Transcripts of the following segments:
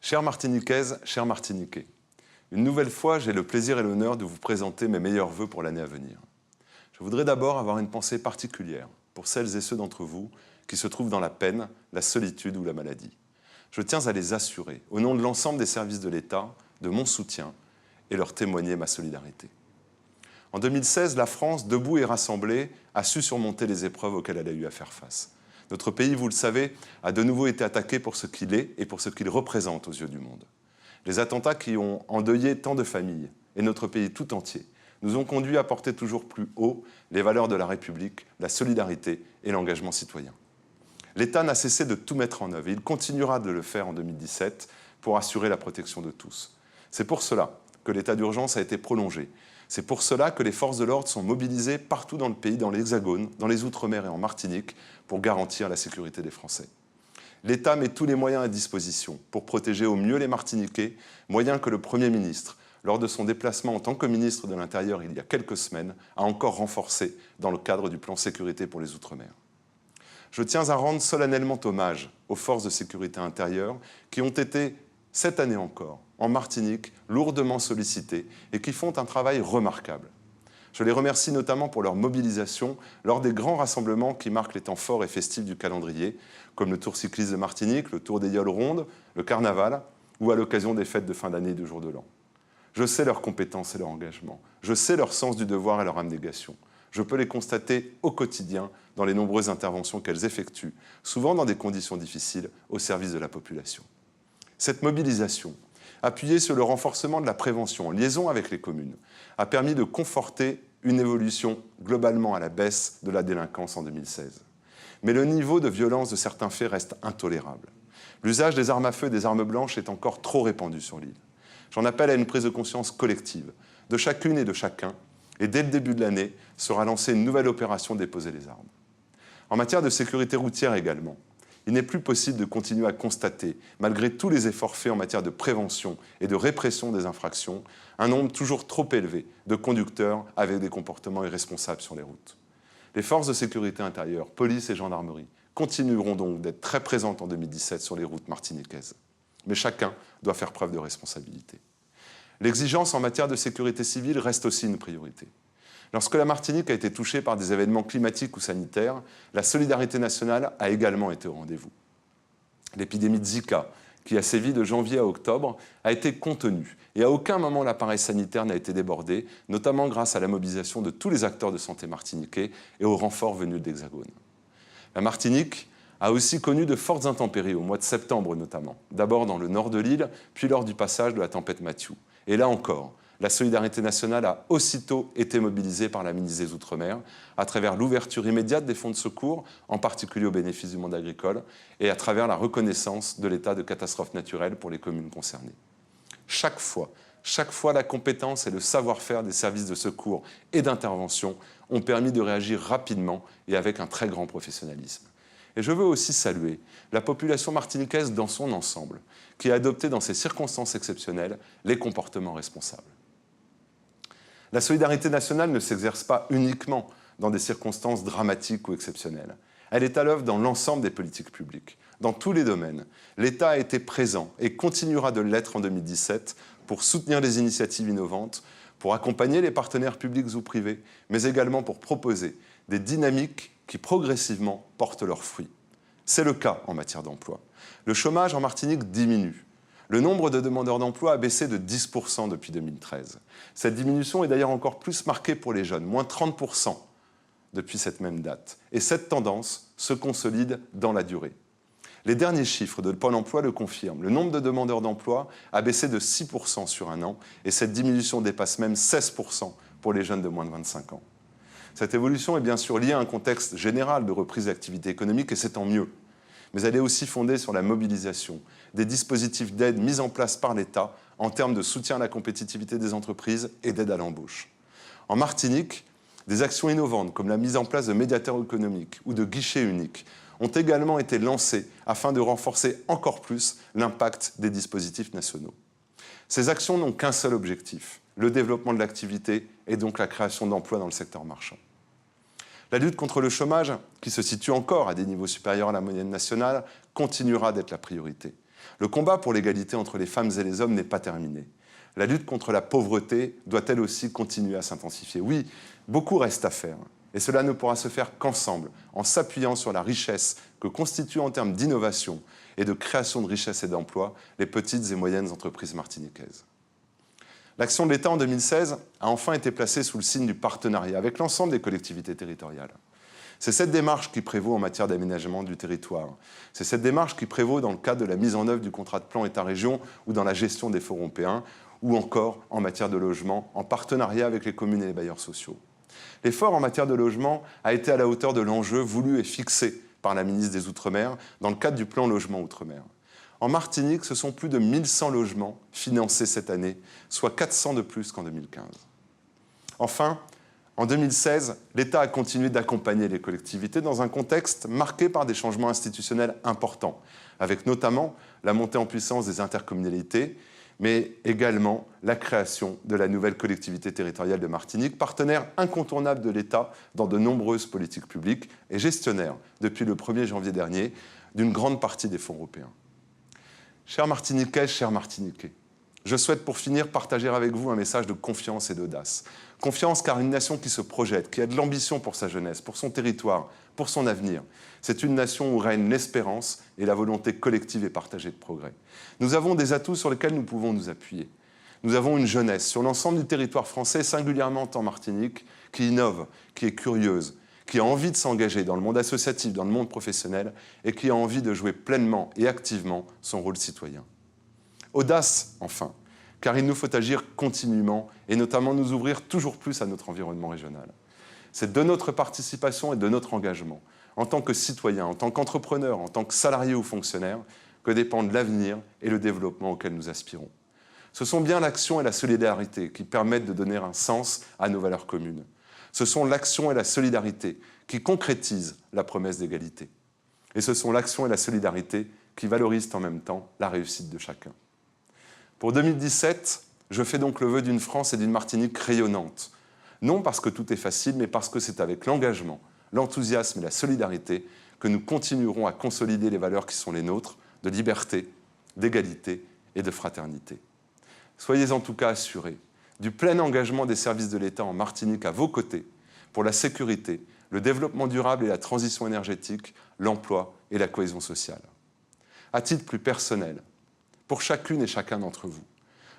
Chères Martiniquaises, chers Martiniquais, une nouvelle fois, j'ai le plaisir et l'honneur de vous présenter mes meilleurs vœux pour l'année à venir. Je voudrais d'abord avoir une pensée particulière pour celles et ceux d'entre vous qui se trouvent dans la peine, la solitude ou la maladie. Je tiens à les assurer, au nom de l'ensemble des services de l'État, de mon soutien et leur témoigner ma solidarité. En 2016, la France, debout et rassemblée, a su surmonter les épreuves auxquelles elle a eu à faire face. Notre pays, vous le savez, a de nouveau été attaqué pour ce qu'il est et pour ce qu'il représente aux yeux du monde. Les attentats qui ont endeuillé tant de familles et notre pays tout entier nous ont conduits à porter toujours plus haut les valeurs de la République, la solidarité et l'engagement citoyen. L'État n'a cessé de tout mettre en œuvre et il continuera de le faire en 2017 pour assurer la protection de tous. C'est pour cela que l'état d'urgence a été prolongé. C'est pour cela que les forces de l'ordre sont mobilisées partout dans le pays, dans l'Hexagone, dans les Outre-mer et en Martinique, pour garantir la sécurité des Français. L'État met tous les moyens à disposition pour protéger au mieux les Martiniquais, moyens que le Premier ministre, lors de son déplacement en tant que ministre de l'Intérieur il y a quelques semaines, a encore renforcé dans le cadre du plan sécurité pour les Outre-mer. Je tiens à rendre solennellement hommage aux forces de sécurité intérieure qui ont été, cette année encore, en Martinique, lourdement sollicitées et qui font un travail remarquable. Je les remercie notamment pour leur mobilisation lors des grands rassemblements qui marquent les temps forts et festifs du calendrier, comme le Tour cycliste de Martinique, le Tour des Yoles Rondes, le Carnaval, ou à l'occasion des fêtes de fin d'année et du Jour de l'An. Je sais leurs compétences et leur engagement. Je sais leur sens du devoir et leur abnégation. Je peux les constater au quotidien dans les nombreuses interventions qu'elles effectuent, souvent dans des conditions difficiles, au service de la population. Cette mobilisation, appuyée sur le renforcement de la prévention en liaison avec les communes, a permis de conforter une évolution globalement à la baisse de la délinquance en 2016. Mais le niveau de violence de certains faits reste intolérable. L'usage des armes à feu et des armes blanches est encore trop répandu sur l'île. J'en appelle à une prise de conscience collective, de chacune et de chacun, et dès le début de l'année sera lancée une nouvelle opération Déposer les armes. En matière de sécurité routière également, il n'est plus possible de continuer à constater, malgré tous les efforts faits en matière de prévention et de répression des infractions, un nombre toujours trop élevé de conducteurs avec des comportements irresponsables sur les routes. Les forces de sécurité intérieure, police et gendarmerie, continueront donc d'être très présentes en 2017 sur les routes martiniquaises. Mais chacun doit faire preuve de responsabilité. L'exigence en matière de sécurité civile reste aussi une priorité. Lorsque la Martinique a été touchée par des événements climatiques ou sanitaires, la solidarité nationale a également été au rendez-vous. L'épidémie de Zika, qui a sévi de janvier à octobre, a été contenue et à aucun moment l'appareil sanitaire n'a été débordé, notamment grâce à la mobilisation de tous les acteurs de santé martiniquais et aux renforts venus de l'Hexagone. La Martinique a aussi connu de fortes intempéries, au mois de septembre notamment, d'abord dans le nord de l'île, puis lors du passage de la tempête Mathieu. Et là encore, la solidarité nationale a aussitôt été mobilisée par la ministre des Outre-mer à travers l'ouverture immédiate des fonds de secours, en particulier au bénéfice du monde agricole, et à travers la reconnaissance de l'état de catastrophe naturelle pour les communes concernées. Chaque fois, la compétence et le savoir-faire des services de secours et d'intervention ont permis de réagir rapidement et avec un très grand professionnalisme. Et je veux aussi saluer la population martiniquaise dans son ensemble, qui a adopté dans ces circonstances exceptionnelles les comportements responsables. La solidarité nationale ne s'exerce pas uniquement dans des circonstances dramatiques ou exceptionnelles. Elle est à l'œuvre dans l'ensemble des politiques publiques. Dans tous les domaines, l'État a été présent et continuera de l'être en 2017 pour soutenir les initiatives innovantes, pour accompagner les partenaires publics ou privés, mais également pour proposer des dynamiques qui progressivement portent leurs fruits. C'est le cas en matière d'emploi. Le chômage en Martinique diminue. Le nombre de demandeurs d'emploi a baissé de 10% depuis 2013. Cette diminution est d'ailleurs encore plus marquée pour les jeunes, moins 30% depuis cette même date. Et cette tendance se consolide dans la durée. Les derniers chiffres de Pôle emploi le confirment. Le nombre de demandeurs d'emploi a baissé de 6% sur un an et cette diminution dépasse même 16% pour les jeunes de moins de 25 ans. Cette évolution est bien sûr liée à un contexte général de reprise d'activité économique et c'est tant mieux. Mais elle est aussi fondée sur la mobilisation des dispositifs d'aide mis en place par l'État en termes de soutien à la compétitivité des entreprises et d'aide à l'embauche. En Martinique, des actions innovantes comme la mise en place de médiateurs économiques ou de guichets uniques ont également été lancées afin de renforcer encore plus l'impact des dispositifs nationaux. Ces actions n'ont qu'un seul objectif, le développement de l'activité et donc la création d'emplois dans le secteur marchand. La lutte contre le chômage, qui se situe encore à des niveaux supérieurs à la moyenne nationale, continuera d'être la priorité. Le combat pour l'égalité entre les femmes et les hommes n'est pas terminé. La lutte contre la pauvreté doit elle aussi continuer à s'intensifier. Oui, beaucoup reste à faire. Et cela ne pourra se faire qu'ensemble, en s'appuyant sur la richesse que constituent en termes d'innovation et de création de richesses et d'emplois les petites et moyennes entreprises martiniquaises. L'action de l'État en 2016 a enfin été placée sous le signe du partenariat avec l'ensemble des collectivités territoriales. C'est cette démarche qui prévaut en matière d'aménagement du territoire. C'est cette démarche qui prévaut dans le cadre de la mise en œuvre du contrat de plan État-région ou dans la gestion des fonds européens, ou encore en matière de logement, en partenariat avec les communes et les bailleurs sociaux. L'effort en matière de logement a été à la hauteur de l'enjeu voulu et fixé par la ministre des Outre-mer dans le cadre du plan logement Outre-mer. En Martinique, ce sont plus de 1100 logements financés cette année, soit 400 de plus qu'en 2015. Enfin, en 2016, l'État a continué d'accompagner les collectivités dans un contexte marqué par des changements institutionnels importants, avec notamment la montée en puissance des intercommunalités, mais également la création de la nouvelle collectivité territoriale de Martinique, partenaire incontournable de l'État dans de nombreuses politiques publiques et gestionnaire, depuis le 1er janvier dernier, d'une grande partie des fonds européens. Chers Martiniquais, chers Martiniquais, je souhaite pour finir partager avec vous un message de confiance et d'audace. Confiance car une nation qui se projette, qui a de l'ambition pour sa jeunesse, pour son territoire, pour son avenir. C'est une nation où règne l'espérance et la volonté collective et partagée de progrès. Nous avons des atouts sur lesquels nous pouvons nous appuyer. Nous avons une jeunesse sur l'ensemble du territoire français, singulièrement en Martinique, qui innove, qui est curieuse, qui a envie de s'engager dans le monde associatif, dans le monde professionnel, et qui a envie de jouer pleinement et activement son rôle citoyen. Audace, enfin, car il nous faut agir continuellement et notamment nous ouvrir toujours plus à notre environnement régional. C'est de notre participation et de notre engagement, en tant que citoyen, en tant qu'entrepreneur, en tant que salarié ou fonctionnaire, que dépendent l'avenir et le développement auquel nous aspirons. Ce sont bien l'action et la solidarité qui permettent de donner un sens à nos valeurs communes. Ce sont l'action et la solidarité qui concrétisent la promesse d'égalité. Et ce sont l'action et la solidarité qui valorisent en même temps la réussite de chacun. Pour 2017, je fais donc le vœu d'une France et d'une Martinique rayonnantes. Non parce que tout est facile, mais parce que c'est avec l'engagement, l'enthousiasme et la solidarité que nous continuerons à consolider les valeurs qui sont les nôtres, de liberté, d'égalité et de fraternité. Soyez en tout cas assurés du plein engagement des services de l'État en Martinique à vos côtés pour la sécurité, le développement durable et la transition énergétique, l'emploi et la cohésion sociale. À titre plus personnel, pour chacune et chacun d'entre vous,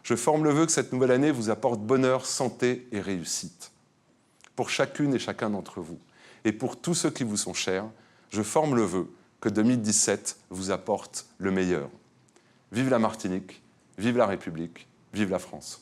je forme le vœu que cette nouvelle année vous apporte bonheur, santé et réussite. Pour chacune et chacun d'entre vous, et pour tous ceux qui vous sont chers, je forme le vœu que 2017 vous apporte le meilleur. Vive la Martinique, vive la République, vive la France.